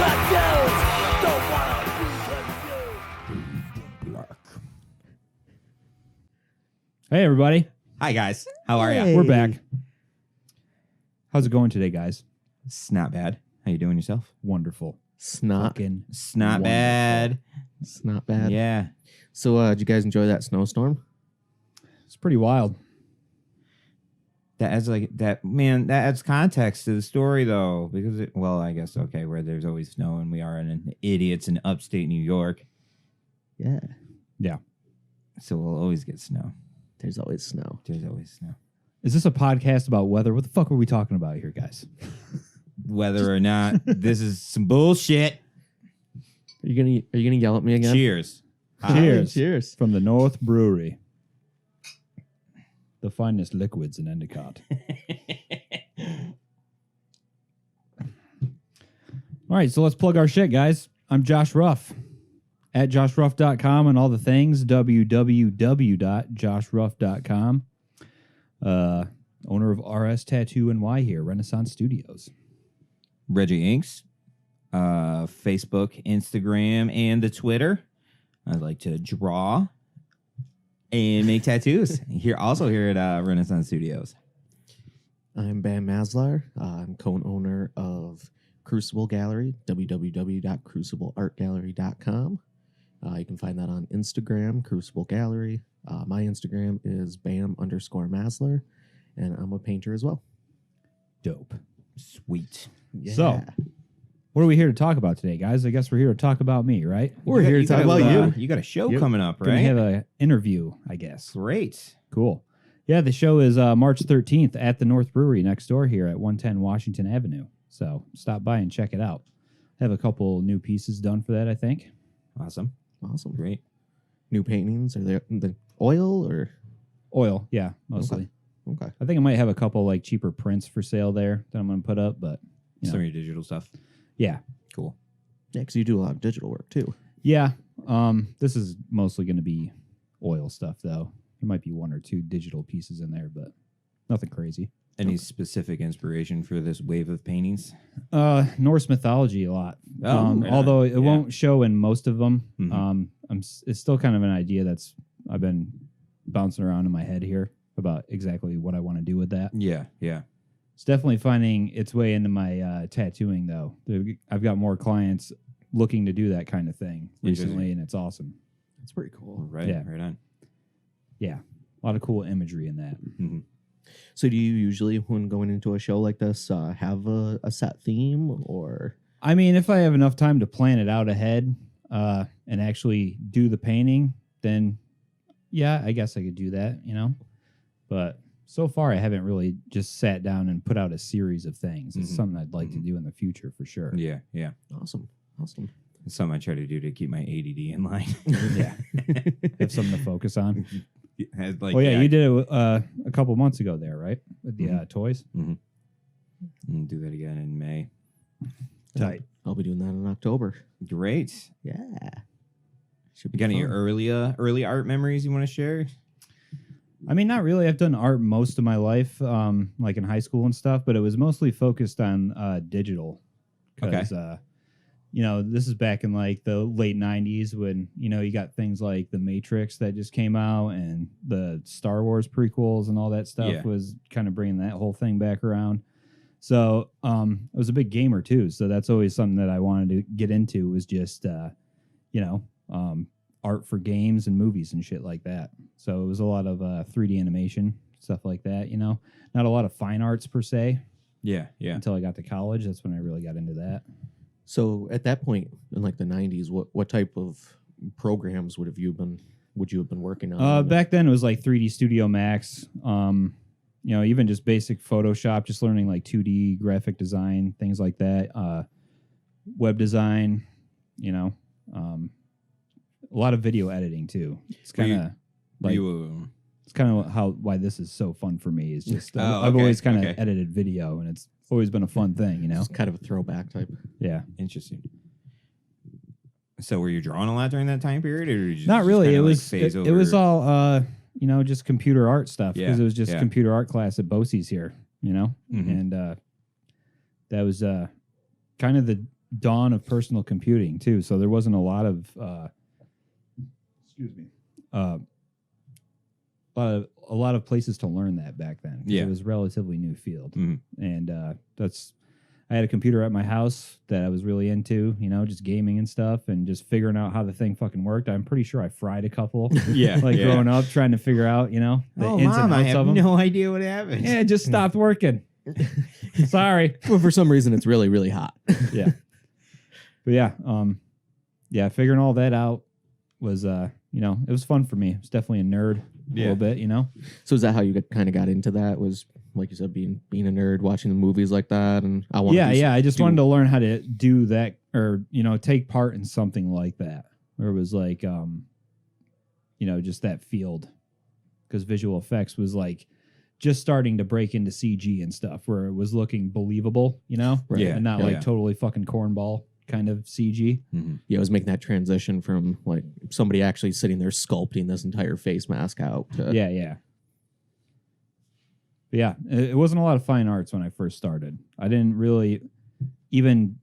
confused. Don't wanna be confused. Hey, everybody. Hi, guys. How are Hey. you? We're back. How's it going today, guys? It's not bad. How you doing yourself? Wonderful. Snot. Fucking It's not wonderful. bad. It's not bad. Yeah. So, did you guys enjoy that snowstorm? It's pretty wild. That adds that adds context to the story though, because I guess where there's always snow and we are in idiots in upstate New York, Yeah. Yeah. so we'll always get snow. There's always snow. There's always snow. Is this a podcast about weather? What the fuck are we talking about here, guys? Whether or not this is some bullshit. Are you gonna yell at me again? Cheers. Cheers. Cheers. From the North Brewery. The finest liquids in Endicott. All right, so let's plug our shit, guys. I'm Josh Ruff. At joshruff.com and all the things. www.joshruff.com. Owner of RS Tattoo NY here, Renaissance Studios. Reggie Inks, Facebook, Instagram, and the Twitter. I like to draw and make tattoos. Here at Renaissance Studios. I'm Bam Maslar. I'm co-owner of Crucible Gallery, www.crucibleartgallery.com. You can find that on Instagram, Crucible Gallery. My Instagram is Bam_Maslar, and I'm a painter as well. Dope. Sweet. Yeah. So, what are we here to talk about today, guys? I guess we're here to talk about me, right? We're here to talk about you. You got a show Yep. coming up, Gonna right? have an interview, I guess. Great. Cool. Yeah, the show is March 13th at the North Brewery next door here at 110 Washington Avenue. So stop by and check it out. Have a couple new pieces done for that, I think. Awesome. Awesome. Great. New paintings? Are they the oil or? Oil, yeah, mostly. Okay. I think I might have a couple like cheaper prints for sale there that I'm going to put up, but Some of your digital stuff. yeah. Cool. Yeah, because you do a lot of digital work too. Yeah. This is mostly going to be oil stuff, though. There might be one or two digital pieces in there, but nothing crazy. Any specific inspiration for this wave of paintings? Norse mythology a lot. Oh, right on. Although it Yeah. won't show in most of them. Mhm. It's still kind of an idea I've been bouncing around in my head here about exactly what I want to do with that. Yeah, yeah. It's definitely finding its way into my tattooing, though. I've got more clients looking to do that kind of thing recently, and it's awesome. That's pretty cool. Right, Yeah. right on. Yeah, a lot of cool imagery in that. Mm-hmm. So do you usually, when going into a show like this, have a set theme or? I mean, if I have enough time to plan it out ahead and actually do the painting, then yeah, I guess I could do that, But so far, I haven't really just sat down and put out a series of things. It's Mhm. something I'd like to do in the future for sure. Yeah, yeah. Awesome. It's something I try to do to keep my ADD in line. Yeah. Have something to focus on. Like, Oh, yeah, you did it a couple months ago there, right? With the toys? Mm-hmm. Do that again in May. Tight. I'll be doing that in October. Great. Yeah. Should You got any fun. early art memories you want to share? I mean, not really. I've done art most of my life, like in high school and stuff, but it was mostly focused on digital. Because, this is back in like the late 90s when, you got things like The Matrix that just came out and the Star Wars prequels and all that stuff was kind of bringing that whole thing back around. So I was a big gamer too. So that's always something that I wanted to get into was just, art for games and movies and shit like that. So it was a lot of 3D animation, stuff like that, Not a lot of fine arts per se. Yeah, yeah. Until I got to college. That's when I really got into that. So at that point in like the 90s, what type of programs would you have been working on? Back then it was like 3D Studio Max, even just basic Photoshop, just learning like 2D graphic design, things like that. Web design, a lot of video editing too. It's kind of like it's kind of why this is so fun for me. Is just I've always kind of edited video, and it's always been a fun thing. It's kind of a throwback type. Yeah, interesting. So were you drawing a lot during that time period, or did you just, not really? It was all just computer art stuff because Yeah, it was just computer art class at BOCES here, Mhm. and that was kind of dawn of personal computing too. So there wasn't a lot of excuse me. A lot of places to learn that back then. 'Cause Yeah. It was a relatively new field. Mhm. And I had a computer at my house that I was really into, just gaming and stuff and just figuring out how the thing fucking worked. I'm pretty sure I fried a couple. Yeah. Growing up, trying to figure out, the Oh, ins Mom, and I outs have of them. no idea what happened. Yeah, it just stopped working. Sorry. Well, for some reason, it's really, really hot. Yeah. But yeah, figuring all that out was, it was fun for me. It was definitely a nerd a little bit, So is that how you kind of got into that? Was, like you said, being a nerd, watching the movies like that? And I wanted I just wanted to learn how to do that or, take part in something like that. Where it was like, just that field. Because visual effects was like just starting to break into CG and stuff where it was looking believable, Right. Yeah. and not totally fucking cornball kind of CG. Mhm. Yeah, I was making that transition from like somebody actually sitting there sculpting this entire face mask out. To, Yeah. But yeah, it wasn't a lot of fine arts when I first started. I didn't even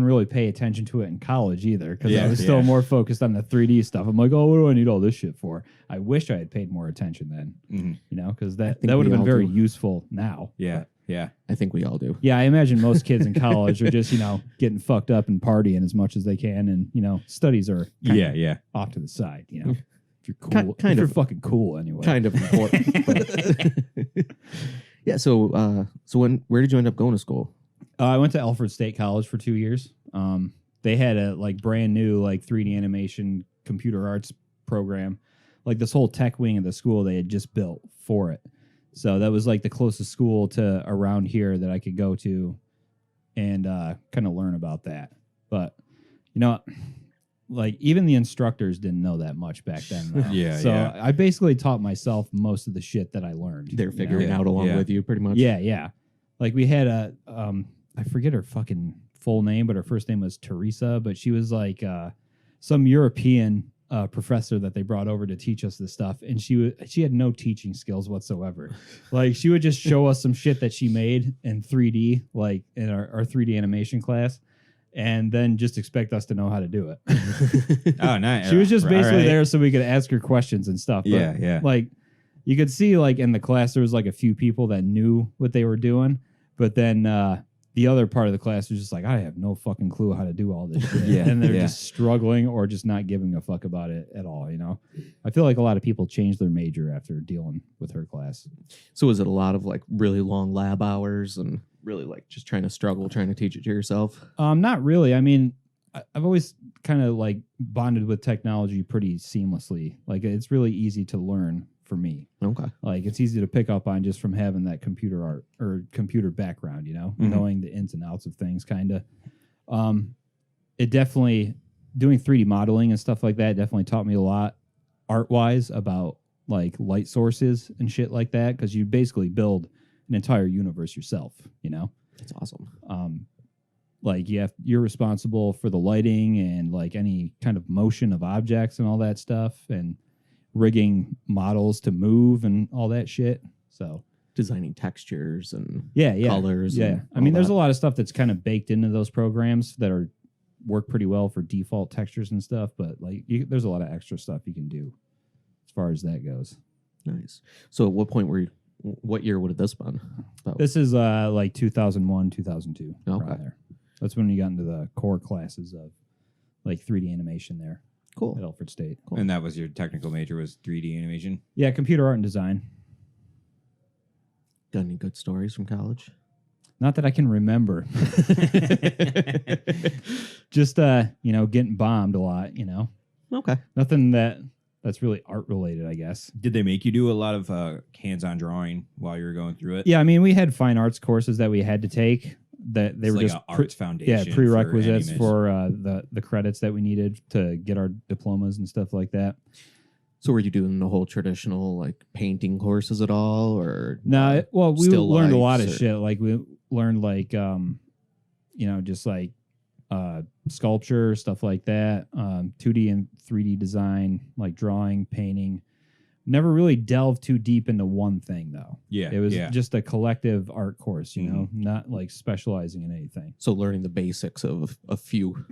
really pay attention to it in college either because I was still more focused on the 3D stuff. I'm like, oh, what do I need all this shit for? I wish I had paid more attention then, because that think would have we been all very do. useful now. Yeah. But Yeah. I think we all do. yeah, I imagine most kids in college are just, getting fucked up and partying as much as they can. And, studies are kinda Yeah. off to the side, If you're cool, Kind if you're of. fucking cool anyway. Kind of important. but- yeah. So where did you end up going to school? I went to Alfred State College for 2 years. They had a brand new 3D animation computer arts program. Like this whole tech wing of the school they had just built for it. So that was the closest school to around here that I could go to and kind of learn about that. But even the instructors didn't know that much back then. though. Yeah, So yeah. I basically taught myself most of the shit that I learned. They're figuring out along with you pretty much. Yeah. We had I forget her fucking full name, but her first name was Teresa, but she was some European professor that they brought over to teach us this stuff. And she had no teaching skills whatsoever. She would just show us some shit that she made in 3D, in our 3D animation class, and then just expect us to know how to do it. Oh, nice. She was just basically All right. there so we could ask her questions and stuff. But, Yeah. you could see in the class there was a few people that knew what they were doing, but then the other part of the class was just I have no fucking clue how to do all this shit. Yeah, And they're yeah. just struggling or just not giving a fuck about it at all, I feel like a lot of people changed their major after dealing with her class. So was it a lot of really long lab hours and really just trying to teach it to yourself? Not really. I mean, I've always kind of bonded with technology pretty seamlessly. It's really easy to learn for me. Okay. It's easy to pick up on just from having that computer art or computer background, knowing the ins and outs of things kind of. It definitely, doing 3D modeling and stuff like that definitely taught me a lot art-wise about light sources and shit like that, because you basically build an entire universe yourself, That's awesome. you're responsible for the lighting and any kind of motion of objects and all that stuff, and rigging models to move and all that shit. So Designing textures and yeah, colors. Yeah. and I mean, all there's that. a lot of stuff that's kind of baked into those programs that work pretty well for default textures and stuff, but there's a lot of extra stuff you can do as far as that goes. Nice. So at what point what year would have this been? About- This is 2001, 2002. Okay. around there. That's when you got into the core classes of 3D animation there at cool. Alfred State. Cool. And that was your technical major, was 3D animation? Yeah, computer art and design. Got any good stories from college? Not that I can remember. Just getting bombed a lot, Okay. Nothing that's really art related, I guess. Did they make you do a lot of hands-on drawing while you were going through it? Yeah, I mean, we had fine arts courses that we had to take that they It's were like just a arts foundation. prerequisites for for the credits that we needed to get our diplomas and stuff like that. So were you doing the whole traditional painting courses at all, or No, well, we still learned a lot of lifes or- shit. We learned just sculpture, stuff like that, 2D and 3D design, drawing, painting. never really delved too deep into one thing though. Yeah. It was yeah. just a collective art course, you know, not like specializing in anything. So learning the basics of a few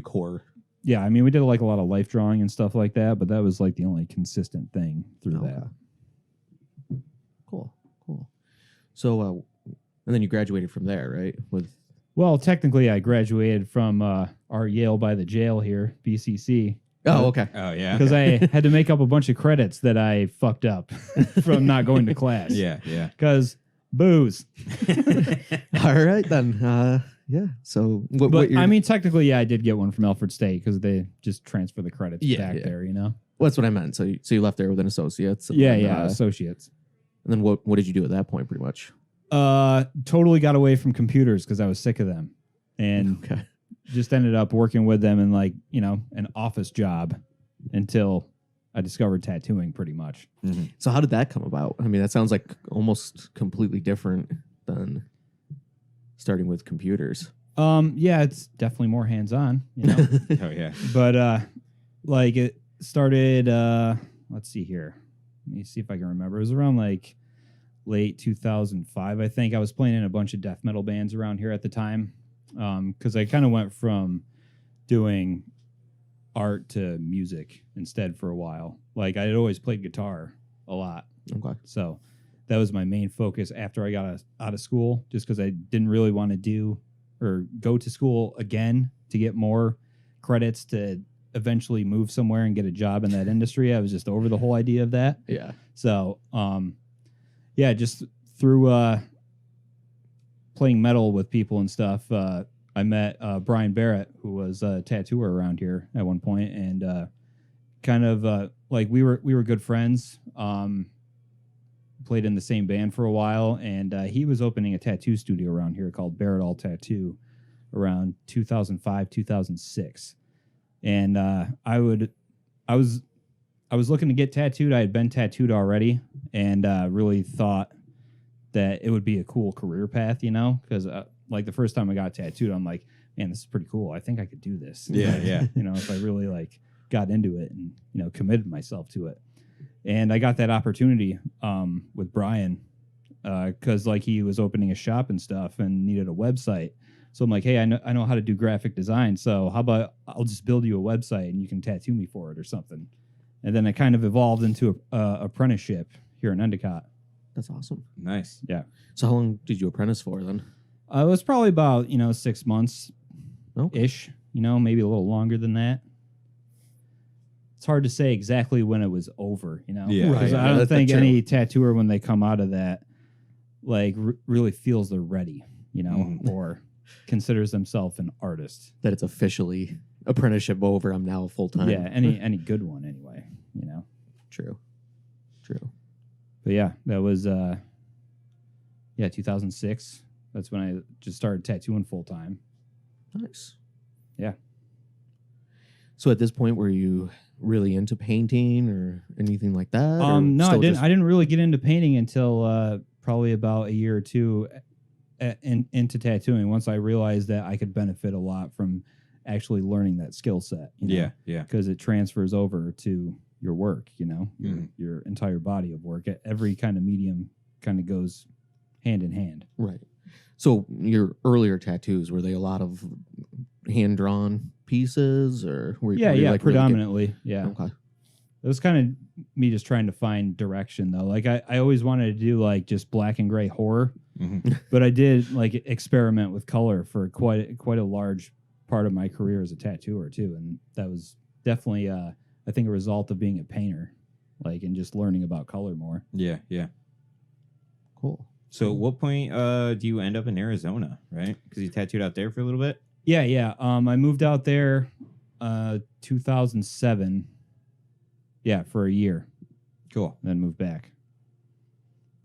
core. Yeah, I mean, we did like a lot of life drawing and stuff like that, but that was like the only consistent thing through that. Cool. So, and then you graduated from there, right? Well, technically, I graduated from our Yale by the jail here, BCC. Oh, okay. Oh, yeah. Because I had to make up a bunch of credits that I fucked up from not going to class. Yeah. Because booze. All right, then. Yeah. So, But I mean, technically, yeah, I did get one from Alfred State because they just transfer the credits back there, you know? Well, that's what I meant. So you left there with an associate's. And Yeah, then, yeah, associates. And then what did you do at that point, pretty much? Totally got away from computers because I was sick of them. And just ended up working with them in like, you know, an office job until I discovered tattooing pretty much. Mm-hmm. So how did that come about? I mean, that sounds like almost completely different than starting with computers. Yeah, it's definitely more hands-on, you know. Oh, yeah. But like it started let's see here. Let me see if I can remember. It was around like late 2005, I think. I was playing in a bunch of death metal bands around here at the time. Because I kind of went from doing art to music instead for a while. Like I had always played guitar a lot. Okay. So that was my main focus after I got out of school, just because I didn't really want to do or go to school again to get more credits to eventually move somewhere and get a job in that industry. I was just over the whole idea of that. Yeah. So, yeah, just through playing metal with people and stuff, I met Brian Barrett, who was a tattooer around here at one point, and kind of like we were good friends. Played in the same band for a while, and he was opening a tattoo studio around here called Barrett All Tattoo around 2005, 2006. And I was looking to get tattooed. I had been tattooed already, and really thought that it would be a cool career path, you know, because like the first time I got tattooed, I'm like, man, this is pretty cool. I think I could do this. Yeah, yeah. You know, if I really like got into it and, you know, committed myself to it. And I got that opportunity with Brian because like he was opening a shop and stuff and needed a website. So I'm like, hey, I know how to do graphic design. So how about I'll just build you a website and you can tattoo me for it or something. And then it kind of evolved into a apprenticeship here in Endicott. That's awesome. Nice. Yeah. So how long did you apprentice for then? It was probably about, 6 months Okay. ish, maybe a little longer than that. It's hard to say exactly when it was over, Yeah. Because Right. I don't That's think true. any tattooer, when they come out of that, like really feels they're ready, or considers themselves an artist. That it's officially apprenticeship over. I'm now full time. Yeah, any good one anyway, True. But yeah, that was 2006. That's when I just started tattooing full time. Nice. Yeah. So at this point, were you really into painting or anything like that? or No, I still didn't. just- I didn't really get into painting until probably about a year or two into tattooing. Once I realized that I could benefit a lot from actually learning that skill set. Yeah. Because it transfers over to your work. Mhm. Your entire body of work. Every kind of medium kind of goes hand in hand. Right. So your earlier tattoos, were they a lot of hand drawn pieces or were Yeah, were you yeah, like really predominantly. Yeah. Okay. It was kind of me just trying to find direction though. Like I always wanted to do like just black and gray horror, Mhm. but I did like experiment with color for quite a large part of my career as a tattooer too, and that was definitely I think a result of being a painter, like and just learning about color more. Yeah. Cool. So at what point do you end up in Arizona, right? Because you tattooed out there for a little bit? Yeah. I moved out there 2007. Yeah, for a year. Cool. Then moved back.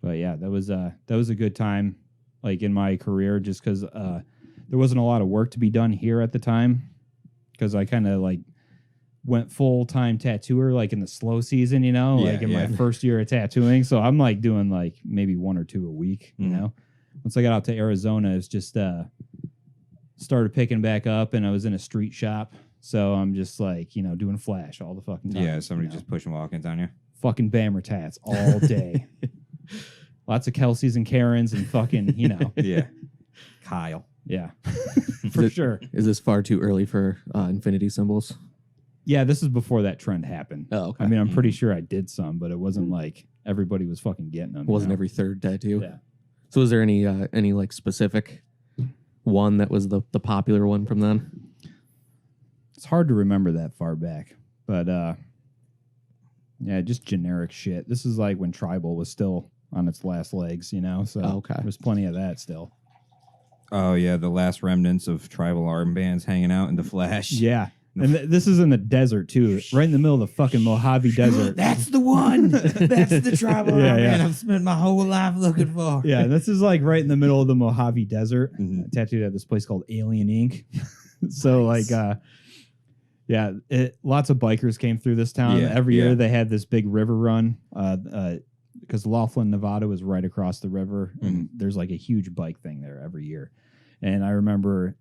But yeah, that was a good time, like in my career, just because there wasn't a lot of work to be done here at the time, because I kind of like went full time tattooer like in the slow season, like in my first year of tattooing. So I'm like doing like maybe 1 or 2 a week, Once I got out to Arizona, it's just started picking back up, and I was in a street shop. So I'm just like, doing flash all the fucking time. Yeah, somebody just pushing walk-ins on you. fucking Bammer tats all day. Lots of Kelseys and Karens and fucking, Yeah. Kyle. yeah, for sure. Is this far too early for infinity symbols? Yeah, this is before that trend happened. Oh, okay. I mean, I'm pretty sure I did some, but it wasn't like everybody was fucking getting them. It wasn't every third tattoo. Yeah. So is there any like specific one that was the popular one from then? It's hard to remember that far back, but yeah, just generic shit. This is like when tribal was still on its last legs, so Okay. there's plenty of that still. Oh, yeah. The last remnants of tribal armbands hanging out in the flesh. Yeah. And this is in the desert, too. Right in the middle of the fucking Mojave Desert. That's the one. That's the tribal Yeah, armband yeah. I've spent my whole life looking for. Yeah, this is like right in the middle of the Mojave Desert. Mhm. Tattooed at this place called Alien Ink. So, Nice. yeah, lots of bikers came through this town. Yeah, Every year yeah. they had this big river run because Laughlin, Nevada was right across the river. And there's like a huge bike thing there every year. And I remember,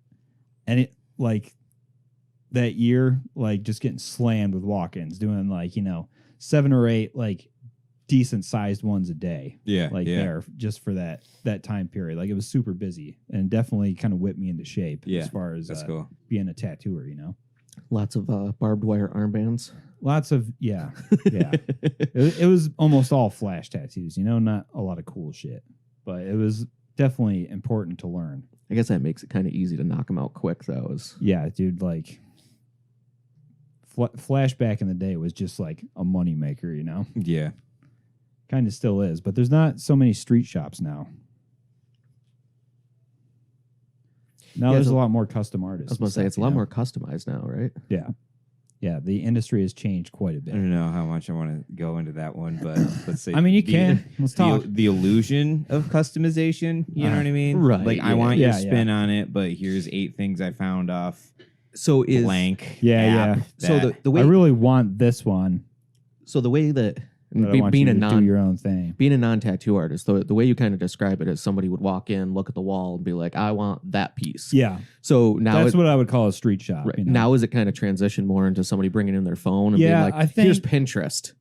that year, just getting slammed with walk-ins, doing 7 or 8 decent sized ones a day. Yeah. There just for that time period. It was super busy and definitely kind of whipped me into shape Yeah, as far as That's cool. being a tattooer, Lots of barbed wire armbands. Lots of, yeah. It was almost all flash tattoos, not a lot of cool shit, but it was definitely important to learn. I guess that makes it kind of easy to knock them out quick, though. Yeah, dude, flash back in the day was just like a moneymaker, Yeah. Kind of still is, but there's not so many street shops now. Now Yeah, there's so- a lot more custom artists. I was going to say, it's a lot more customized now, right? Yeah. Yeah, the industry has changed quite a I bit. don't know how much I want to go into that one, but let's say. I mean, you can. Let's talk. The illusion of customization. You know what I mean? Right, I yeah. want your Yeah, spin on it, but here's 8 things I found off So is blank. Yeah, app yeah. so that- the way I really want this one. so the way that But I want being you a to do non your own thing. being a non-tattoo artist, the way you kind of describe it is somebody would walk in, look at the wall, and be like, "I want that piece." Yeah, So now that's what I would call a street shop. right, now is it kind of transition more into somebody bringing in their phone and Yeah, being I like, think- "Here's Pinterest.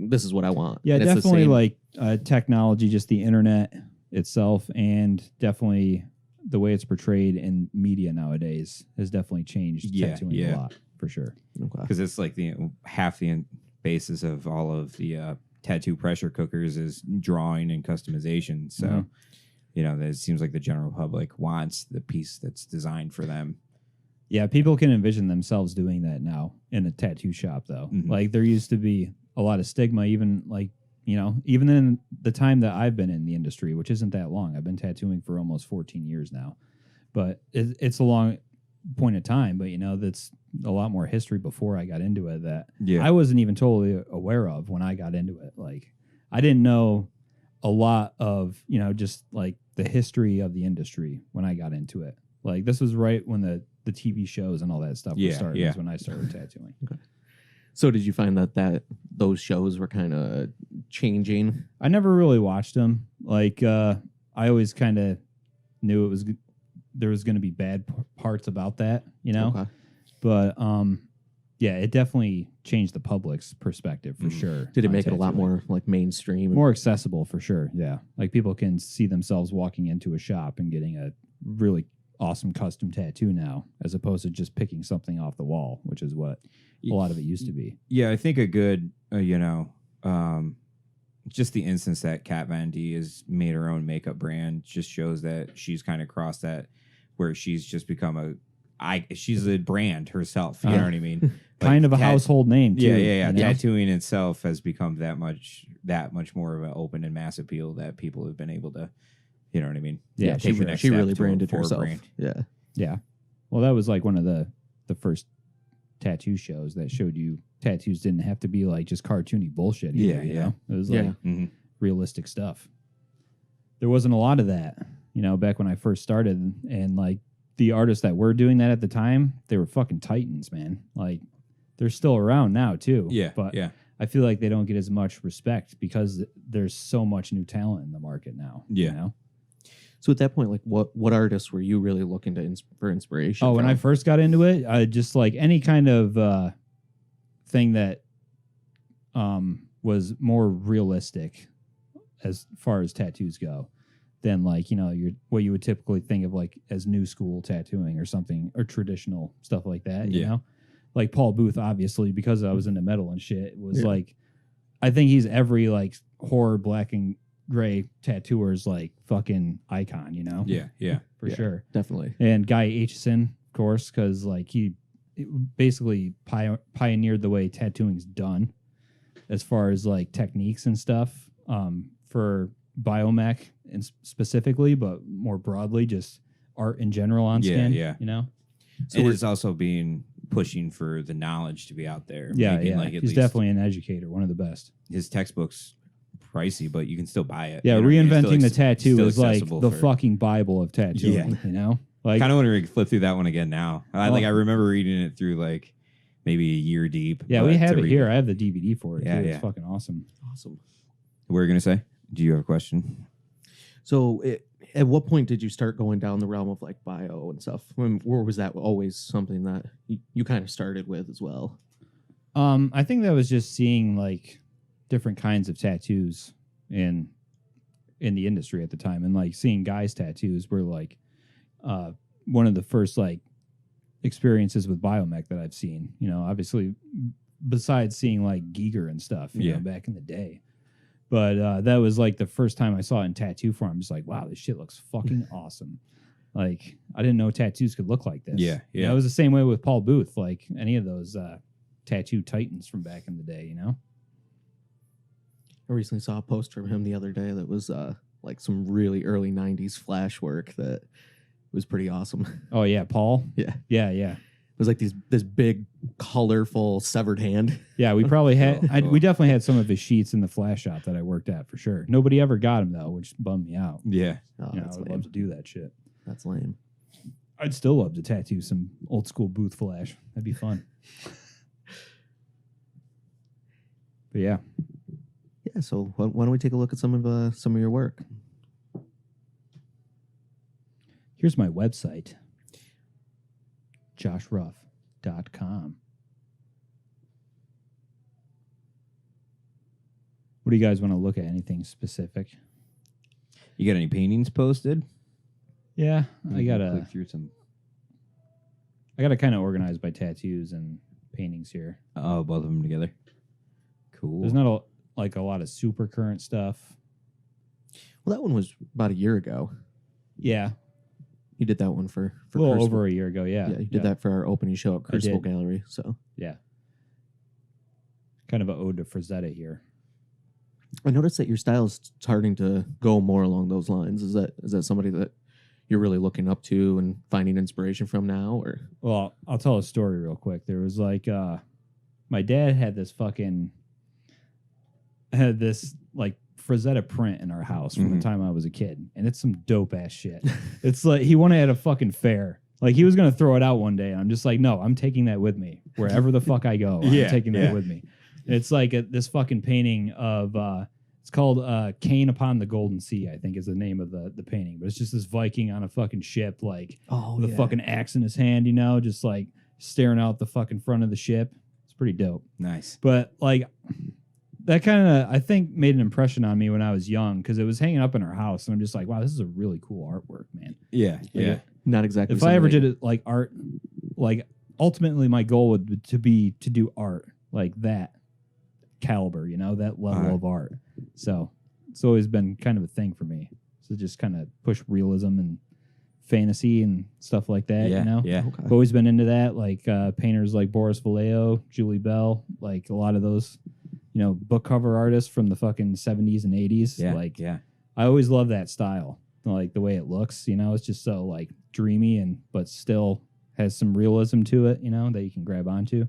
This is what I want." Yeah, And it's the definitely same- technology, just the internet itself, and definitely the way it's portrayed in media nowadays has definitely changed Yeah, tattooing yeah. a lot, for sure. Okay. because it's like half the basis of all of the tattoo pressure cookers is drawing and customization. So, Mhm. that it seems like the general public wants the piece that's designed for them. Yeah, people can envision themselves doing that now in a tattoo shop, though. Mhm. There used to be a lot of stigma, even even in the time that I've been in the industry, which isn't that long. I've been tattooing for almost 14 years now, but it's a long point of time. But that's a lot more history before I got into it that Yeah. I wasn't even totally aware of when I got into it. I didn't know a lot of just the history of the industry when I got into it. This was right when the TV shows and all that stuff Yeah, was started. yeah. Is when I started tattooing. So did you find that those shows were kind of changing? I never really watched them. I always kind of knew there was going to be bad parts about that, Okay. But yeah, it definitely changed the public's perspective for sure. Did it on make it a lot tattooing. more mainstream? more accessible for sure? Yeah, people can see themselves walking into a shop and getting a really awesome custom tattoo now, as opposed to just picking something off the wall, which is what a lot of it used to be. Yeah, I think a good, just the instance that Kat Von D has made her own makeup brand just shows that she's kind of crossed that where she's just become she's a brand herself. You know what I mean? Kind of a household name too. Yeah. you know? Tattooing itself has become that much more of an open and mass appeal that people have been able to, you know what I mean? Yeah, take the next she step really to a branded forward herself. brand. Yeah. Yeah. Well, that was one of the first tattoo shows that showed you tattoos didn't have to be just cartoony bullshit either, Yeah, you yeah. know? It was Yeah. Mhm. realistic stuff. There wasn't a lot of that, back when I first started, and the artists that were doing that at the time, they were fucking titans, man. They're still around now too. Yeah, But yeah. I feel like they don't get as much respect because there's so much new talent in the market now. Yeah. You know? So at that point, what artists were you really looking to for inspiration? Oh, when from? I first got into it, I just any kind of thing that was more realistic as far as tattoos go than like, you know, what you would typically think of like as new school tattooing or something, or traditional stuff like that, you know? Like Paul Booth, obviously, because I was into metal and shit, was like, I think he's every like horror black and gray tattooer's like fucking icon, you know? Yeah. For sure. Definitely. And Guy Aitchison, of course, because like he basically pioneered the way tattooing's done as far as like techniques and stuff for biomech and specifically, but more broadly, just art in general on skin. Yeah. You know? So it's also pushing for the knowledge to be out there. Yeah, making, yeah. Like, at He's least definitely an educator, one of the best. his textbooks pricey, but you can still buy it. Yeah, you know? It's reinventing still the tattoo still is like accessible the for- fucking Bible of tattooing. You know? Like, kind of want to flip through that one again now. I remember reading it through like maybe a year deep. yeah, but we have to it read here. I have the DVD for it. Yeah, too. yeah. It's fucking awesome. Awesome. What were you gonna say? Do you have a question? So, at what point did you start going down the realm of like bio and stuff? Or was that always something that you kind of started with as well? I think that was just seeing like different kinds of tattoos in the industry at the time, and like seeing guys' tattoos were like one of the first like experiences with biomech that I've seen. You know, obviously besides seeing like Giger and stuff, you know, back in the day. But that was like the first time I saw it in tattoo form. I'm just like, wow, this shit looks fucking awesome. Like, I didn't know tattoos could look like this. Yeah. You know, it was the same way with Paul Booth, like any of those tattoo titans from back in the day, you know? I recently saw a post from him the other day that was like some really early 90s flash work that was pretty awesome. Oh, yeah, Paul? Yeah. Yeah, yeah. It was like this big, colorful, severed hand. Yeah, we probably had, Cool. we definitely had some of his sheets in the flash shop that I worked at for sure. Nobody ever got him though, which bummed me out. Yeah. Oh, You know, I that's would lame. love to do that shit. That's lame. I'd still love to tattoo some old school Booth flash. That'd be fun. But yeah. Yeah, so why don't we take a look at some of your work? Here's my website, joshruff.com. What do you guys want to look at? Anything specific? You got any paintings posted? Yeah, I You can gotta click through some. kind of organize by tattoos and paintings here. Oh, both of them together. Cool. There's not a lot of super current stuff. Well, that one was about a year ago. Yeah, You did that one for a little Crucible. over a year ago. Yeah, Yeah, you did that for our opening show at Crucible Gallery. So Yeah, kind of an ode to Frazetta here. I noticed that your style is starting to go more along those lines. Is that somebody that you're really looking up to and finding inspiration from now? Or Well, I'll tell a story real quick. There was like, my dad had this like Frazetta print in our house from the time I was a kid, and it's some dope ass shit. It's like he won it at a fucking fair. Like he was gonna throw it out one day, and I'm just like, no, I'm taking that with me wherever the fuck I go. I'm taking that with me. And it's like this fucking painting of it's called Cain Upon the Golden Sea, I think is the name of the painting. But it's just this Viking on a fucking ship, like with a fucking axe in his hand, you know, just like staring out the fucking front of the ship. It's pretty dope. Nice. But like that kind of, I think, made an impression on me when I was young because it was hanging up in our house, and I'm just like, wow, this is a really cool artwork, man. Yeah. Yeah. not exactly. If I ever something did it like art, like ultimately my goal would to do art like that caliber, you know, that level of art. So it's always been kind of a thing for me. So just kind of push realism and fantasy and stuff like that, Yeah. you know? Yeah. Okay. I've always been into that, like painters like Boris Vallejo, Julie Bell, like a lot of those, you know, book cover artists from the fucking 70s and 80s. Yeah. Like, yeah. I always love that style, like the way it looks, you know, it's just so like dreamy but still has some realism to it, you know, that you can grab onto.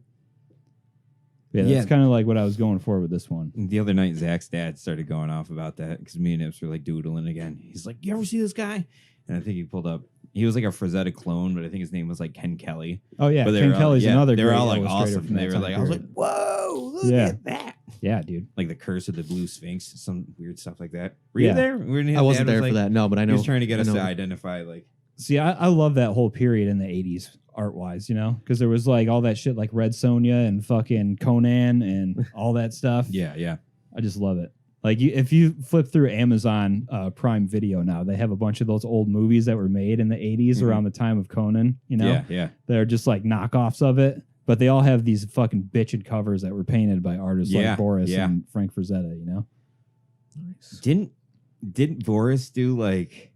Yeah, that's kind of like what I was going for with this one. The other night, Zach's dad started going off about that because me and Ips were like doodling again. He's like, "You ever see this guy?" And I think he pulled up. He was like a Frazetta clone, but I think his name was like Ken Kelly. Oh yeah, But they Ken were all- Kelly's yeah, another. They were great all like illustrator awesome. from They that were time like, I was like, period. "Whoa, look Yeah. at that!" Yeah, dude. Like the Curse of the Blue Sphinx, some weird stuff like that. Were you Yeah. there? When his I wasn't dad there was for like- that. No, but I He know. was trying to get I us know. to identify like. See, I love that whole period in the 80s art wise, you know, because there was like all that shit like Red Sonja and fucking Conan and all that stuff. Yeah, yeah. I just love it. Like if you flip through Amazon Prime Video now, they have a bunch of those old movies that were made in the 80s around the time of Conan, you know? Yeah. They're just like knockoffs of it, but they all have these fucking bitchin' covers that were painted by artists like Boris and Frank Frazetta, you know? Nice. Didn't Boris do like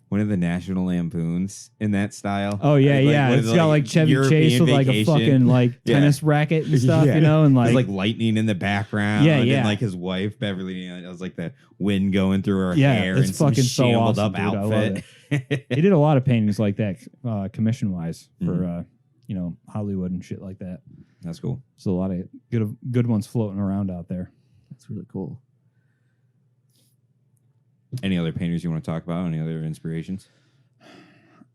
one of the National Lampoons in that style? Oh yeah, like, yeah. It's got like Chevy European Chase with like a Vacation. fucking like tennis racket and stuff, you know, and There's like like lightning in the background. Yeah, And like his wife Beverly, it was like the wind going through her hair it's and some fucking so shambled awesome, up dude. I love outfit. He did a lot of paintings like that, commission wise for you know, Hollywood and shit like that. That's cool. So a lot of good ones floating around out there. That's really cool. Any other painters you want to talk about? Any other inspirations?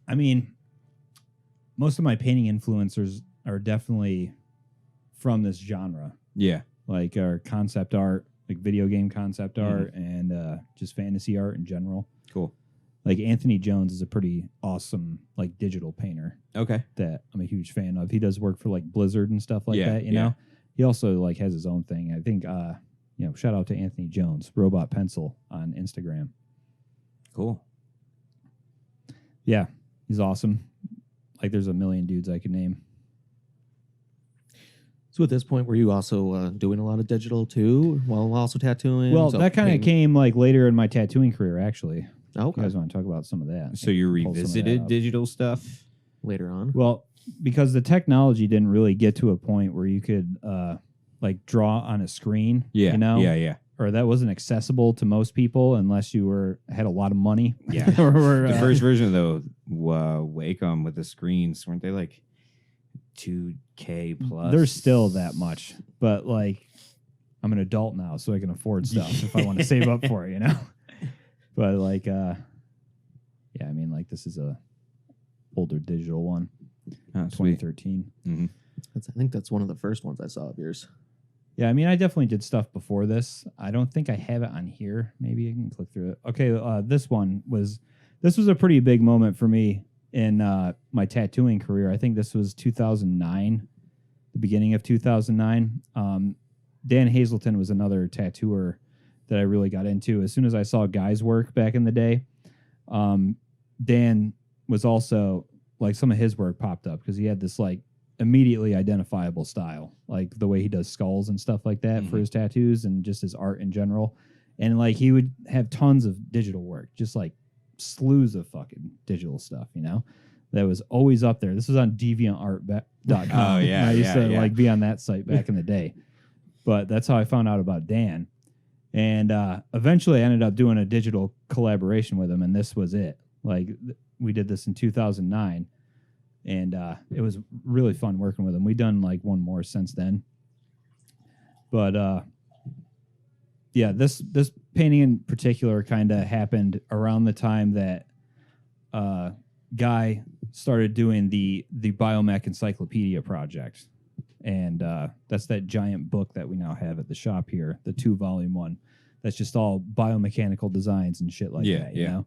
I mean, most of my painting influencers are definitely from this genre, Yeah. like our concept art, like video game concept art, and just fantasy art in general. Cool. Like Anthony Jones is a pretty awesome like digital painter Okay. that I'm a huge fan of. He does work for like Blizzard and stuff like Yeah, that, you know. He also like has his own thing. I think you know, shout out to Anthony Jones, Robot Pencil on Instagram. Cool. Yeah, he's awesome. Like there's a million dudes I could name. So at this point, were you also doing a lot of digital too, while also tattooing? Well, So that kind of painting- came like later in my tattooing career, actually. Oh, If you guys want to talk about some of that? So you Pull some of that revisited up. digital stuff? later on. Well, because the technology didn't really get to a point where you could like draw on a screen. Yeah. You know? Yeah. Or that wasn't accessible to most people unless you had a lot of money. Yeah. or were, The first version of the Wacom with the screens, weren't they like 2K plus? There's still that much, but like I'm an adult now, so I can afford stuff if I want to save up for it, you know. But like, yeah, I mean, like this is a older digital one, Oh, sweet. 2013. Mm-hmm. I think that's one of the first ones I saw of yours. Yeah, I mean, I definitely did stuff before this. I don't think I have it on here. Maybe I can click through it. Okay, this was a pretty big moment for me in my tattooing career. I think this was 2009, the beginning of 2009. Dan Hazleton was another tattooer that I really got into. As soon as I saw guys work back in the day, Dan was also like some of his work popped up because he had this like immediately identifiable style, like the way he does skulls and stuff like that for his tattoos and just his art in general. And like he would have tons of digital work, just like slews of fucking digital stuff, you know, that was always up there. This was on DeviantArt.com. Oh, yeah, I used to yeah. like be on that site back in the day. But that's how I found out about Dan. And eventually I ended up doing a digital collaboration with him, and this was it. Like we did this in 2009, and it was really fun working with him. We've done like one more since then. But yeah, this painting in particular kind of happened around the time that Guy started doing the Biomech Encyclopedia project. And that's that giant book that we now have at the shop here, the 2-volume one. That's just all biomechanical designs and shit like that, you know?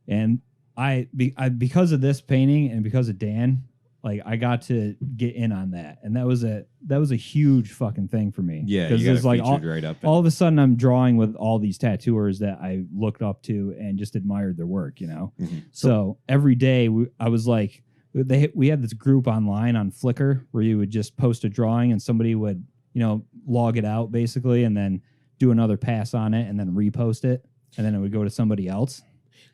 And I because of this painting and because of Dan, like I got to get in on that. And that was a huge fucking thing for me. Yeah, because you got it's like right up. all of a sudden I'm drawing with all these tattooers that I looked up to and just admired their work, you know? Mm-hmm. So every day I was like, we had this group online on Flickr where you would just post a drawing and somebody would, you know, log it out basically and then do another pass on it and then repost it. And then it would go to somebody else.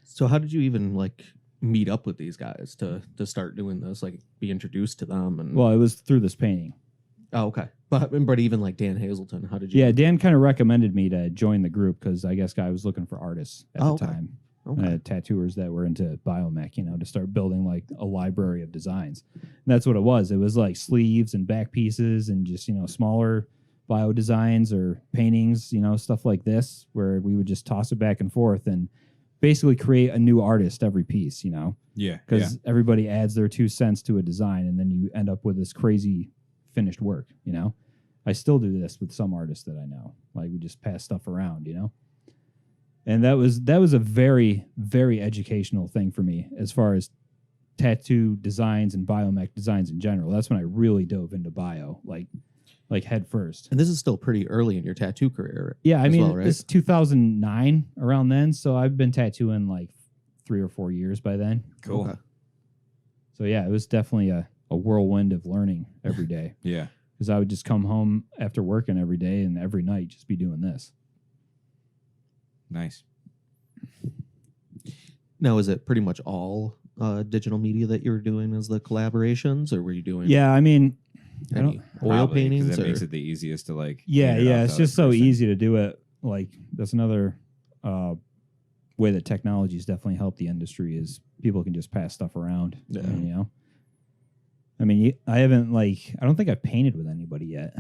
So how did you even like meet up with these guys to start doing this, like be introduced to them? And Well, it was through this painting. oh, okay. But even like Dan Hazleton, how did you? Yeah, Dan kind of recommended me to join the group because I guess Guy was looking for artists at the okay. time. Okay. Tattooers that were into biomech, you know, to start building like a library of designs. And that's what it was. It was like sleeves and back pieces and just, you know, smaller bio designs or paintings, you know, stuff like this, where we would just toss it back and forth and basically create a new artist every piece, you know, Yeah. because everybody adds their 2 cents to a design and then you end up with this crazy finished work, you know. I still do this with some artists that I know. Like we just pass stuff around, you know. And that was a very, very educational thing for me as far as tattoo designs and biomech designs in general. That's when I really dove into bio. Like like head first. And this is still pretty early in your tattoo career. Yeah, I as mean, well, right? it's 2009 around then, so I've been tattooing like 3 or 4 years by then. Cool. Okay. So yeah, it was definitely a whirlwind of learning every day. Yeah. Because I would just come home after working every day and every night just be doing this. Nice. Now, is it pretty much all digital media that you were doing as the collaborations, or were you doing Yeah, I mean, I any don't. oil Probably, 'cause paintings? that Or? makes it the easiest to like. Yeah, hand it yeah. off It's to just the other so person. easy to do it. Like that's another way that technology's definitely helped the industry is people can just pass stuff around. Yeah. You know. I mean, I haven't like I don't think I've painted with anybody yet.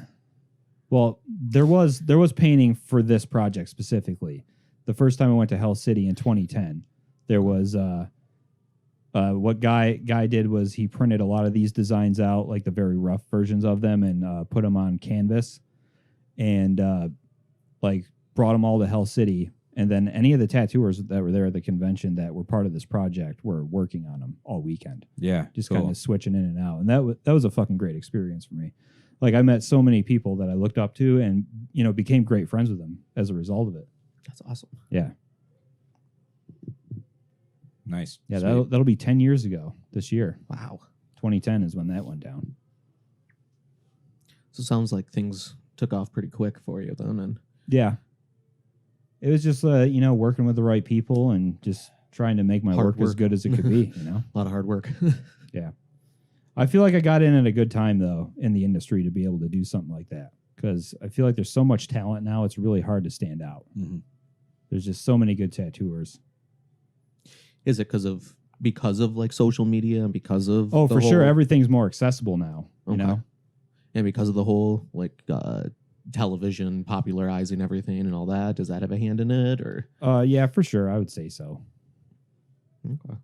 Well, there was painting for this project specifically. The first time I went to Hell City in 2010, there was what guy did was he printed a lot of these designs out, like the very rough versions of them, and put them on canvas, and like brought them all to Hell City. And then any of the tattooers that were there at the convention that were part of this project were working on them all weekend, Yeah. just cool. kind of switching in and out. And that was a fucking great experience for me. Like I met so many people that I looked up to, and became great friends with them as a result of it. That's awesome. Yeah, Nice. yeah. Sweet. That'll be 10 years ago this year. Wow. 2010 is when that went down. So it sounds like things took off pretty quick for you then. And Yeah. It was just, working with the right people and just trying to make my Hard work as work. good as it could be, a lot of hard work. I feel like I got in at a good time, though, in the industry to be able to do something like that. Because I feel like there's so much talent now, it's really hard to stand out. Mhm. There's just so many good tattooers. Is it because of like social media and because of Oh, the for sure. whole- Everything's more accessible now, you Okay. know? and because of the whole like television popularizing everything and all that? Does that have a hand in it, or? Yeah, for sure. I would say so. Okay.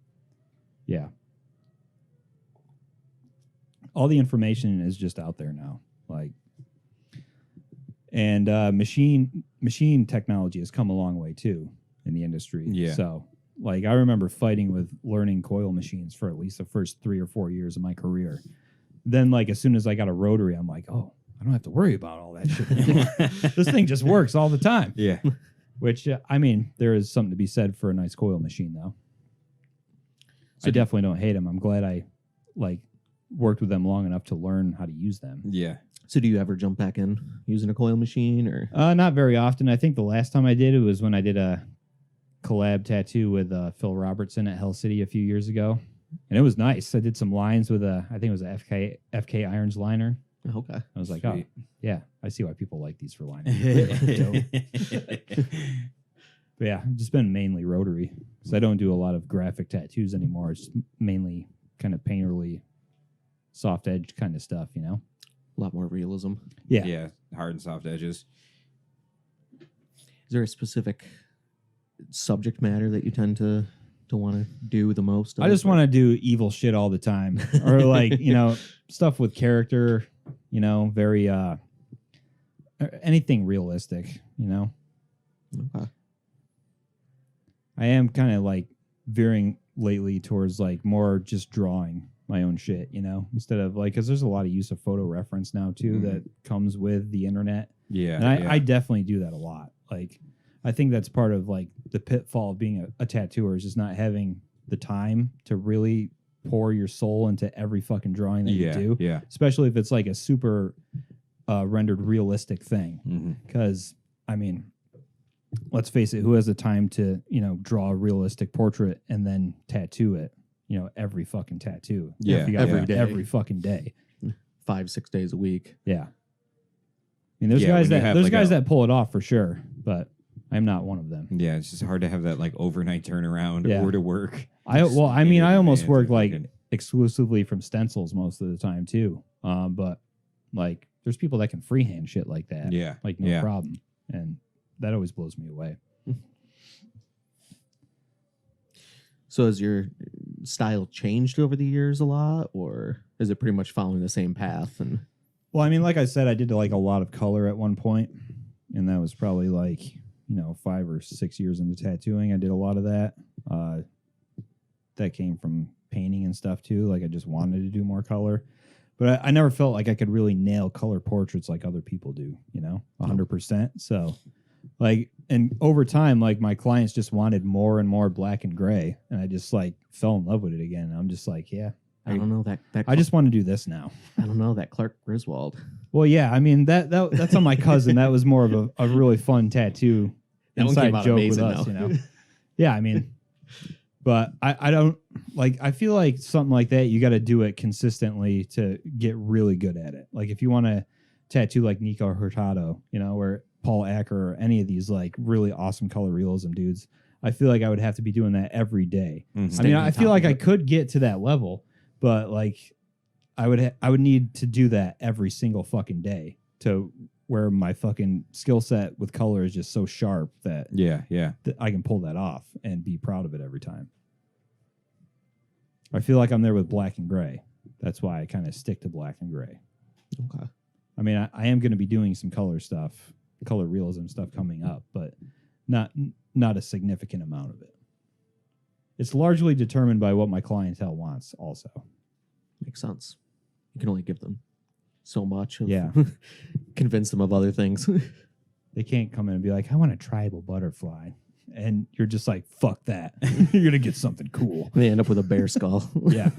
Yeah. All the information is just out there now. Like, and machine technology has come a long way too in the industry. Yeah. So, like, I remember fighting with learning coil machines for at least the first 3 or 4 years of my career. Then, like, as soon as I got a rotary, I'm like, oh, I don't have to worry about all that shit anymore. This thing just works all the time. Yeah. Which, I mean, there is something to be said for a nice coil machine, though. So I definitely don't hate them. I'm glad I, like, worked with them long enough to learn how to use them. Yeah. So do you ever jump back in using a coil machine, or? Not very often. I think the last time I did it was when I did a collab tattoo with Phil Robertson at Hell City a few years ago. And it was nice. I did some lines with I think it was a FK Irons liner. Okay. I was like, Sweet. oh, yeah, I see why people like these for lining. Dope. But yeah, I've just been mainly rotary because I don't do a lot of graphic tattoos anymore. It's mainly kind of painterly, soft edge kind of stuff, you know? A lot more realism. Yeah. Yeah. Hard and soft edges. Is there a specific subject matter that you tend to want to do the most? I just want to do evil shit all the time, or like, stuff with character, very anything realistic, Okay. I am kind of like veering lately towards like more just drawing my own shit, instead of like, because there's a lot of use of photo reference now too that comes with the internet. Yeah. And I definitely do that a lot. Like, I think that's part of like the pitfall of being a tattooer is just not having the time to really pour your soul into every fucking drawing that you do. Yeah. Especially if it's like a super rendered realistic thing. Mm-hmm. Because, I mean, let's face it, who has the time to, draw a realistic portrait and then tattoo it, every fucking tattoo? Yeah, If you got every that day. Every fucking day. 5-6 days a week. Yeah. I mean, there's Yeah, guys when you have, there's like, guys a- that pull it off for sure, but I'm not one of them. Yeah. It's just hard to have that like overnight turnaround Yeah. or to work. I in almost advance work or like fucking- exclusively from stencils most of the time too. But like there's people that can freehand shit like that. Yeah. Like no Yeah. problem. And that always blows me away. So has your style changed over the years a lot, or is it pretty much following the same path? And Well, I mean, like I said, I did like a lot of color at one point, and that was probably like, 5 or 6 years into tattooing. I did a lot of that. That came from painting and stuff too. Like I just wanted to do more color. But I never felt like I could really nail color portraits like other people do, 100%. So like, and over time, like my clients just wanted more and more black and gray. And I just like fell in love with it again. And I'm just like, yeah, I don't know that. I just want to do this now. I don't know that Clark Griswold. Well, yeah, I mean, that's on my cousin. That was more of a really fun tattoo. That one came inside out joke amazing, with us, though. Yeah, I mean, but I don't like, I feel like something like that, you got to do it consistently to get really good at it. Like if you want to tattoo like Nico Hurtado, or Paul Acker or any of these like really awesome color realism dudes, I feel like I would have to be doing that every day. Mm-hmm. I mean, I feel like I could get to that level, but like I would need to do that every single fucking day to where my fucking skill set with color is just so sharp that that I can pull that off and be proud of it every time. I feel like I'm there with black and gray. That's why I kind of stick to black and gray. Okay. I mean, I am going to be doing some color stuff, color realism stuff coming up, but not a significant amount of it. It's largely determined by what my clientele wants also. Makes sense. You can only give them so much. Yeah. Convince them of other things. They can't come in and be like, I want a tribal butterfly. And you're just like, fuck that. You're going to get something cool. They end up with a bear skull. Yeah.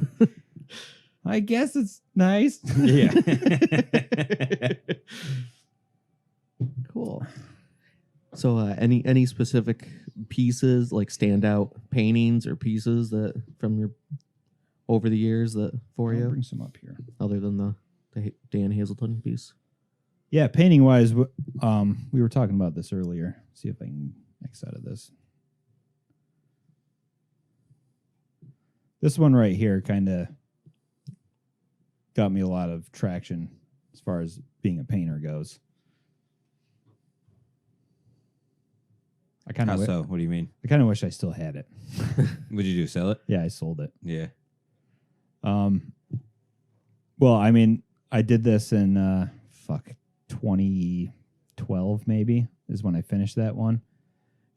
I guess it's nice. Yeah. Cool. So any specific pieces, like standout paintings or pieces that from your over the years that for I'll you, bring some up here. other than the Dan Hazleton piece? Yeah, painting wise, we were talking about this earlier. See if I can X out of this. This one right here kind of got me a lot of traction as far as being a painter goes. I kind How of so? What do you mean? I kind of wish I still had it. What'd you do? Sell it? Yeah, I sold it. Yeah. Well, I mean, I did this in 2012 maybe is when I finished that one.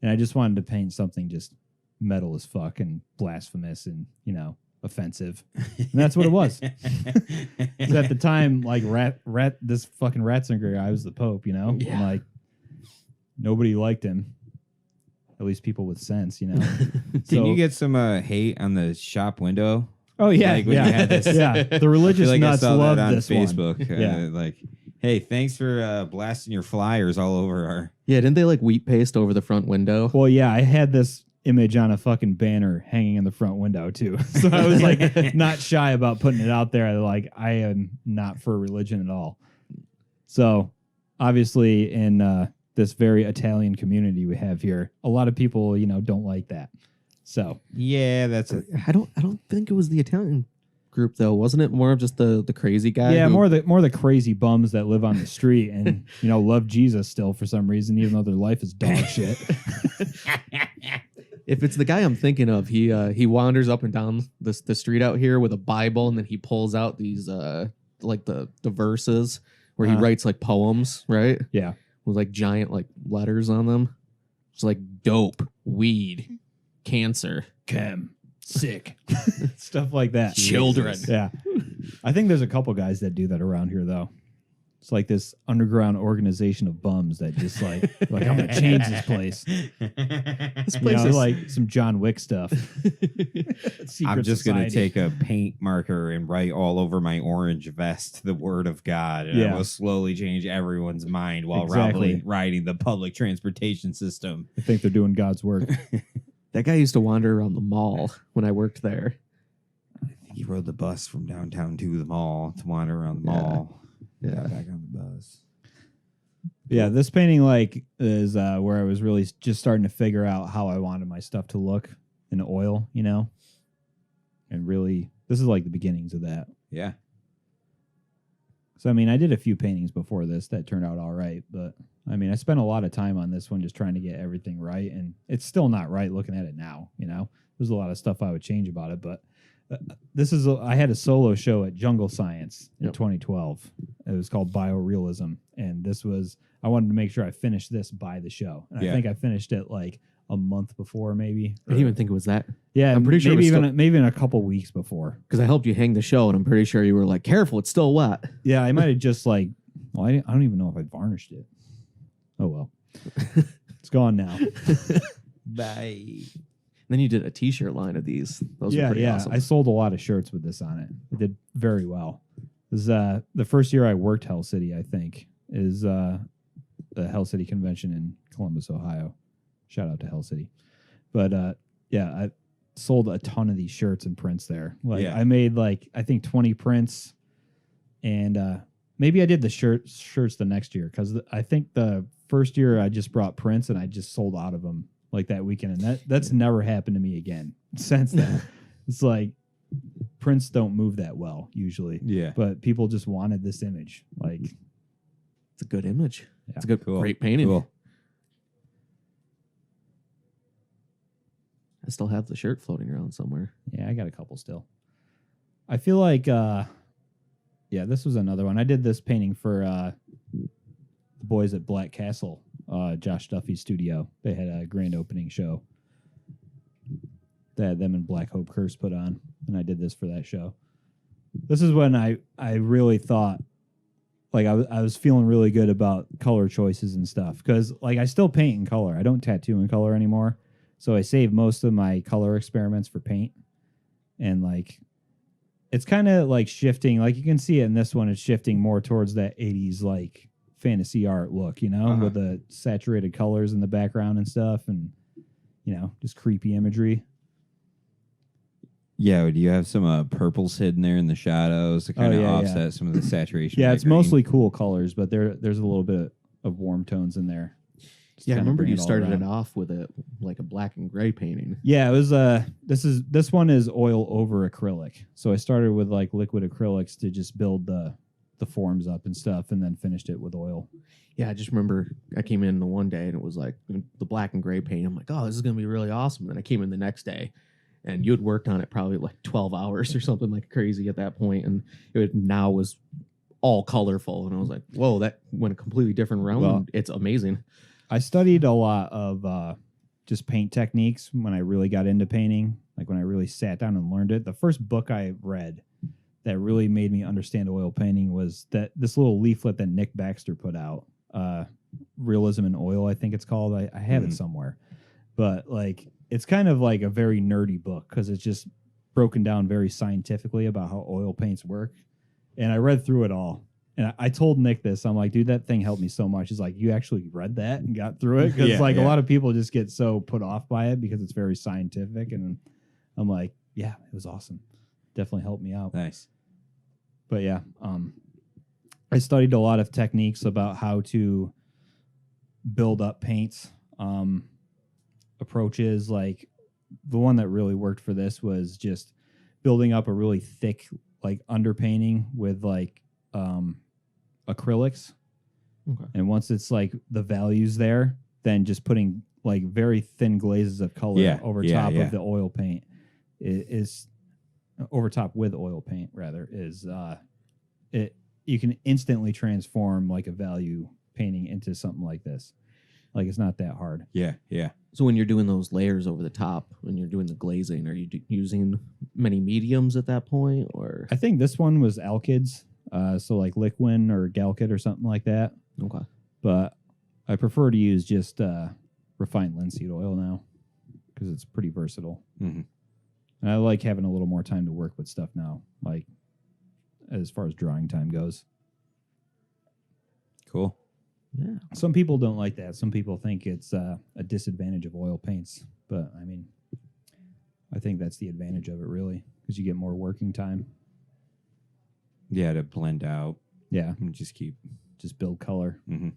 And I just wanted to paint something just metal as fuck and blasphemous and, offensive. And that's what it was. 'Cause at the time, like this fucking Ratzinger guy was the Pope, Yeah. And like nobody liked him. At least people with sense, Didn't you get some hate on the shop window? Oh yeah, Like when yeah, you had this- yeah. The religious I nuts saw love that on this Facebook. one. Yeah. Like, hey, thanks for blasting your flyers all over our. Yeah, didn't they like wheat paste over the front window? Well, yeah, I had this image on a fucking banner hanging in the front window too. So I was like not shy about putting it out there. Like I am not for religion at all. So obviously in this very Italian community we have here, a lot of people, don't like that. So Yeah, that's a. I don't think it was the Italian group though. Wasn't it more of just the crazy guy? yeah, more the crazy bums that live on the street and love Jesus still for some reason, even though their life is dog shit. If it's the guy I'm thinking of, he wanders up and down the street out here with a Bible, and then he pulls out these like the verses where he writes like poems, right? Yeah. With like giant like letters on them. It's like dope, weed, cancer, Chem, sick, stuff like that. children. Yeah. I think there's a couple guys that do that around here, though. It's like this underground organization of bums that just like I'm going to change this place. This place is like some John Wick stuff. I'm just going to take a paint marker and write all over my orange vest the word of God. And Yeah. I will slowly change everyone's mind while Exactly. riding the public transportation system. I think they're doing God's work. that guy used to wander around the mall when I worked there. I think he rode the bus from downtown to the mall to wander around the Yeah. mall. Yeah. Got back on the bus. Yeah, this painting is where I was really just starting to figure out how I wanted my stuff to look in oil, and really this is like the beginnings of that. Yeah. So I mean, I did a few paintings before this that turned out all right, but I mean, I spent a lot of time on this one just trying to get everything right, and it's still not right looking at it now. There's a lot of stuff I would change about it, but I had a solo show at Jungle Science in 2012. It was called Biorealism, and I wanted to make sure I finished this by the show. And I think I finished it like a month before, maybe. I didn't even think it was that. Yeah, I'm pretty sure it maybe was even maybe in a couple weeks before. because I helped you hang the show, and I'm pretty sure you were like, "Careful, it's still wet." Yeah, I might have just like. Well, I don't even know if I varnished it. Oh well, it's gone now. Bye. Then you did a T-shirt line of these. Those were pretty awesome. I sold a lot of shirts with this on it. It did very well. This is the first year I worked Hell City, I think, is the Hell City convention in Columbus, Ohio. Shout out to Hell City. But I sold a ton of these shirts and prints there. Like I made like I think 20 prints, and maybe I did the shirts the next year because I think the first year I just brought prints and I just sold out of them like that weekend, and that's never happened to me again since then. It's like prints don't move that well usually. Yeah. But people just wanted this image. Like It's a good image. Yeah. It's a good, Cool. great painting. Cool. I still have the shirt floating around somewhere. yeah, I got a couple still. I feel like this was another one. I did this painting for the boys at Black Castle, Josh Duffy's studio. They had a grand opening show that them and Black Hope Curse put on, and I did this for that show. This is when I really thought, like, I was feeling really good about color choices and stuff, because like I still paint in color. I don't tattoo in color anymore, so I save most of my color experiments for paint, and like it's kind of like shifting. Like you can see it in this one, it's shifting more towards that 80s like fantasy art look, you know, with the saturated colors in the background and stuff, and you know, just creepy imagery. Yeah, do you have some purples hidden there in the shadows to kind of offset some of the saturation? Yeah, of it's the green? mostly cool colors, but there's a little bit of warm tones in there. Just Yeah, I kinda remember bring you it all started it around. off with like a black and gray painting. Yeah, it was this one is oil over acrylic. So I started with like liquid acrylics to just build the forms up and stuff, and then finished it with oil. Yeah, I just remember I came in the one day and it was like the black and gray paint. I'm like, oh, this is gonna be really awesome. Then I came in the next day, and you had worked on it probably like 12 hours or something like crazy at that point, and it now was all colorful. And I was like, whoa, that went a completely different route. Well, and it's amazing. I studied a lot of just paint techniques when I really got into painting, like when I really sat down and learned it. The first book I read that really made me understand oil painting was this little leaflet that Nick Baxter put out, Realism in Oil, I think it's called. I have it somewhere. But like it's kind of like a very nerdy book because it's just broken down very scientifically about how oil paints work. And I read through it all. And I told Nick this. I'm like, dude, that thing helped me so much. He's like, you actually read that and got through it? Because a lot of people just get so put off by it because it's very scientific. And I'm like, yeah, it was awesome. Definitely helped me out. Nice. But yeah, I studied a lot of techniques about how to build up paints, approaches. Like the one that really worked for this was just building up a really thick like underpainting with like acrylics. Okay. And once it's like the values there, then just putting like very thin glazes of color over top of the oil paint is over top with oil paint rather is you can instantly transform like a value painting into something like this. Like it's not that hard. Yeah, yeah. So when you're doing those layers over the top, when you're doing the glazing, are you using many mediums at that point, or? I think this one was Alkids, so like Liquin or Galkid or something like that. Okay. But I prefer to use just refined linseed oil now because it's pretty versatile. Mm-hmm. And I like having a little more time to work with stuff now, like as far as drawing time goes. Cool. Yeah. Some people don't like that. Some people think it's a disadvantage of oil paints. But, I mean, I think that's the advantage of it, really, because you get more working time. Yeah, to blend out Yeah, and just keep. just build color. Mm-hmm.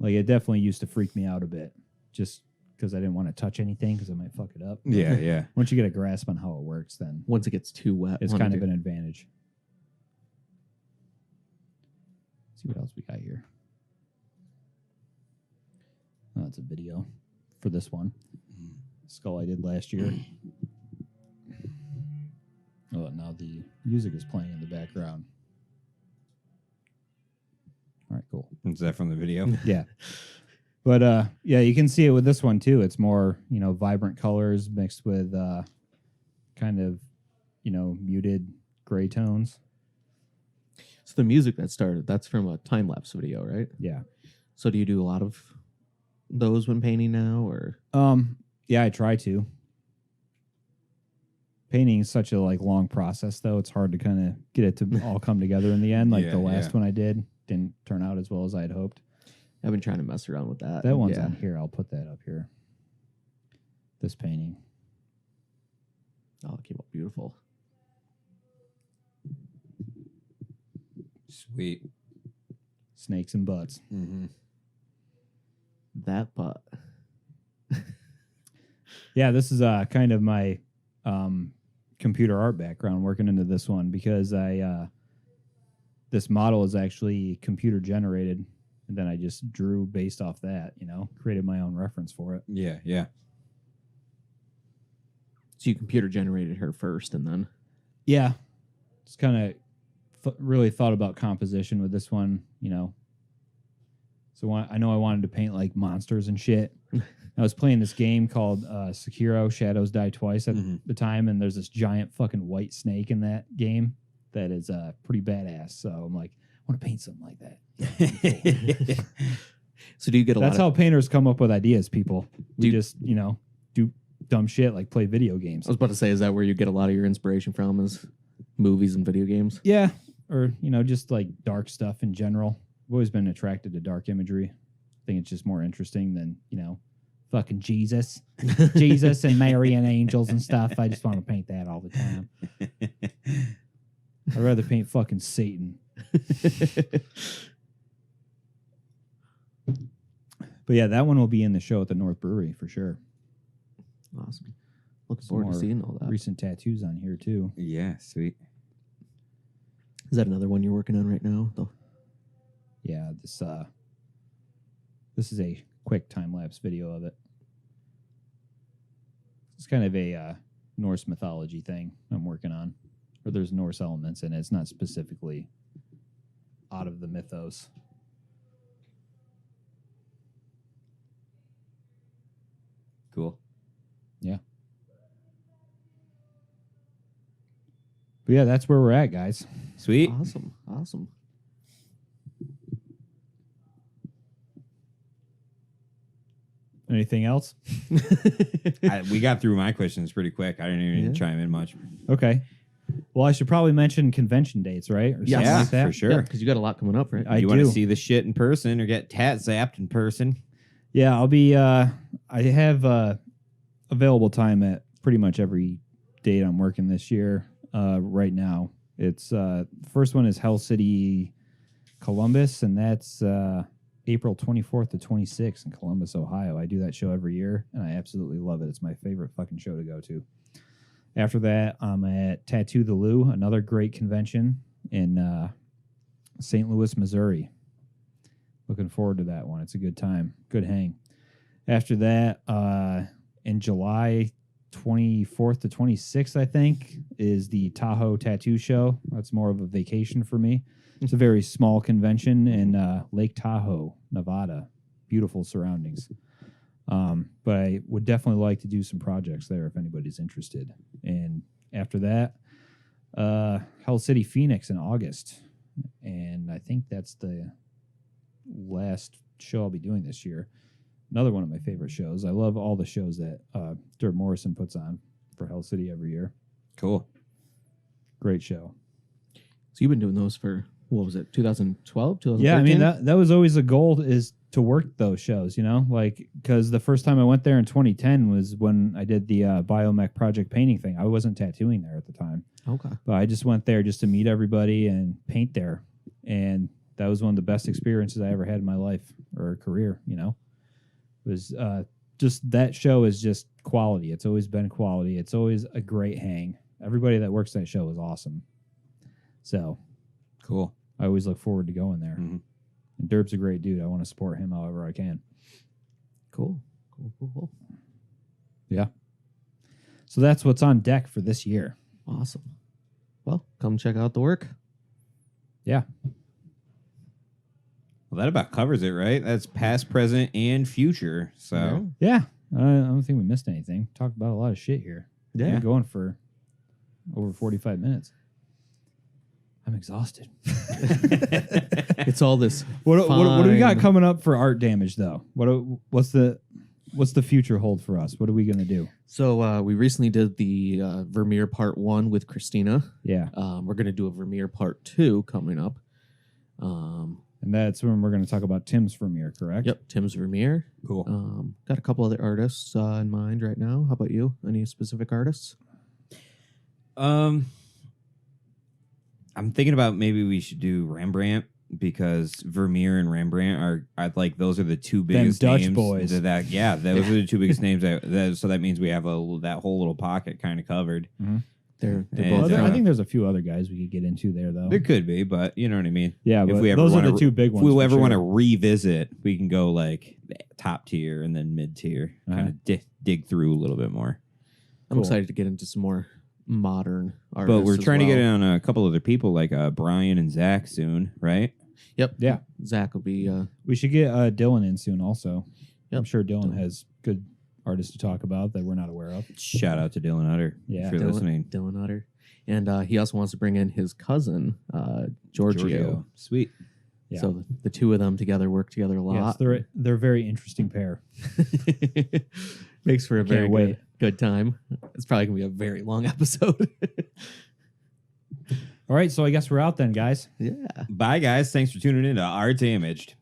Like, it definitely used to freak me out a bit just because I didn't want to touch anything because I might fuck it up. Yeah, yeah. Once you get a grasp on how it works, then Once it gets too wet, it's kind of an advantage. Let's see what else we got here. Oh, that's a video for this one. Skull I did last year. Oh, now the music is playing in the background. All right, cool. Is that from the video? Yeah. But yeah, you can see it with this one too. It's more, vibrant colors mixed with kind of, muted gray tones. So the music that started, that's from a time lapse video, right? Yeah. So do you do a lot of those when painting now, or? Yeah, I try to. Painting is such a long process, though. It's hard to kind of get it to all come together in the end. Like the last one I did didn't turn out as well as I had hoped. I've been trying to mess around with that. That one's on here. I'll put that up here. This painting. Oh, it came out beautiful. Sweet. Snakes and butts. Mm-hmm. That butt. Yeah, this is kind of my computer art background working into this one, because this model is actually computer generated, and then I just drew based off that, created my own reference for it. Yeah, yeah. So you computer generated her first, and then? Yeah. Just kind of really thought about composition with this one, So I know I wanted to paint like monsters and shit. I was playing this game called Sekiro: Shadows Die Twice at the time, and there's this giant fucking white snake in that game that is pretty badass. So I'm like, I want to paint something like that. So do you get a That's lot how of... painters come up with ideas, people. We just, do dumb shit like play video games. I was about to say, is that where you get a lot of your inspiration from, is movies and video games? Yeah. Or, just like dark stuff in general. I've always been attracted to dark imagery. I think it's just more interesting than, fucking Jesus and Mary and angels and stuff. I just want to paint that all the time. I'd rather paint fucking Satan. But yeah, that one will be in the show at the North Brewery for sure. Awesome. Looking forward to seeing all that. Recent tattoos on here too. Yeah, sweet. Is that another one you're working on right now, though? Yeah, this is a quick time lapse video of it. It's kind of a Norse mythology thing I'm working on, or there's Norse elements in it. It's not specifically out of the mythos. Cool. Yeah. But yeah, that's where we're at, guys. Sweet. Awesome. Anything else? We got through my questions pretty quick. I didn't even chime in much. Okay. Well, I should probably mention convention dates, right? Or something Yeah, like that. for sure. Because you got a lot coming up, right? I You want to do. see the shit in person or get tat zapped in person? Yeah, I'll be. I have available time at pretty much every date I'm working this year. Right now, it's first one is Hell City, Columbus, and that's April 24th to 26th in Columbus, Ohio. I do that show every year, and I absolutely love it. It's my favorite fucking show to go to. After that, I'm at Tattoo the Lou, another great convention in St. Louis, Missouri. Looking forward to that one. It's a good time. Good hang. After that, in July 24th to 26th, I think, is the Tahoe Tattoo Show. That's more of a vacation for me. It's a very small convention in Lake Tahoe, Nevada. Beautiful surroundings. But I would definitely like to do some projects there if anybody's interested. And after that, Hell City, Phoenix in August. And I think that's the last show I'll be doing this year. Another one of my favorite shows. I love all the shows that Dirk Morrison puts on for Hell City every year. Cool. Great show. So you've been doing those for, what was it, 2012, 2013? Yeah, I mean, that was always a goal, is to work those shows, because the first time I went there in 2010 was when I did the Biomech Project painting thing. I wasn't tattooing there at the time. Okay. But I just went there just to meet everybody and paint there. And that was one of the best experiences I ever had in my life or career, It was just, that show is just quality. It's always been quality. It's always a great hang. Everybody that works that show is awesome. So Cool. I always look forward to going there. Mhm. And Derb's a great dude. I want to support him however I can. Cool. Yeah. So that's what's on deck for this year. Awesome. Well, come check out the work. Yeah. Well, that about covers it, right? That's past, present, and future. So Yeah. I don't think we missed anything. Talked about a lot of shit here. Yeah. Been going for over 45 minutes. I'm exhausted. It's all this. What do we got fine- coming up for art damage though? What's the future hold for us? What are we gonna do? So we recently did the Vermeer Part 1 with Christina. Yeah, We're going to do a Vermeer Part 2 coming up. and that's when we're gonna talk about Tim's Vermeer, correct? Yep, Tim's Vermeer. cool. Got a couple other artists in mind right now. How about you? Any specific artists? I'm thinking about maybe we should do Rembrandt because Vermeer and Rembrandt are like those are the two biggest Dutch names. boys. Those are the two biggest names. So that means we have that whole little pocket kind of covered. They're And, both. Well, I think there's a few other guys we could get into there though. There could be, but you know what I mean. Yeah, If but we ever those are wanna- the two big ones. If we for ever want to sure. revisit, we can go like top tier and then mid tier, kind Uh-huh. of dig through a little bit more. I'm Cool. excited to get into some more modern artists. But we're as trying to well. get on a couple other people like Brian and Zach soon, right? Yep. Yeah. Zach will be. We should get Dylan in soon also. Yep. I'm sure Dylan has good artists to talk about that we're not aware of. Shout out to Dylan Utter Yeah. if you're listening. Dylan Utter. And he also wants to bring in his cousin, Giorgio. Sweet. Yeah. So the two of them together work together a Yes, lot. they're a very interesting pair. Makes for a very Can't wait. good time. It's probably going to be a very long episode. All right, so I guess we're out then, guys. Yeah. Bye, guys. Thanks for tuning in to Art Damaged.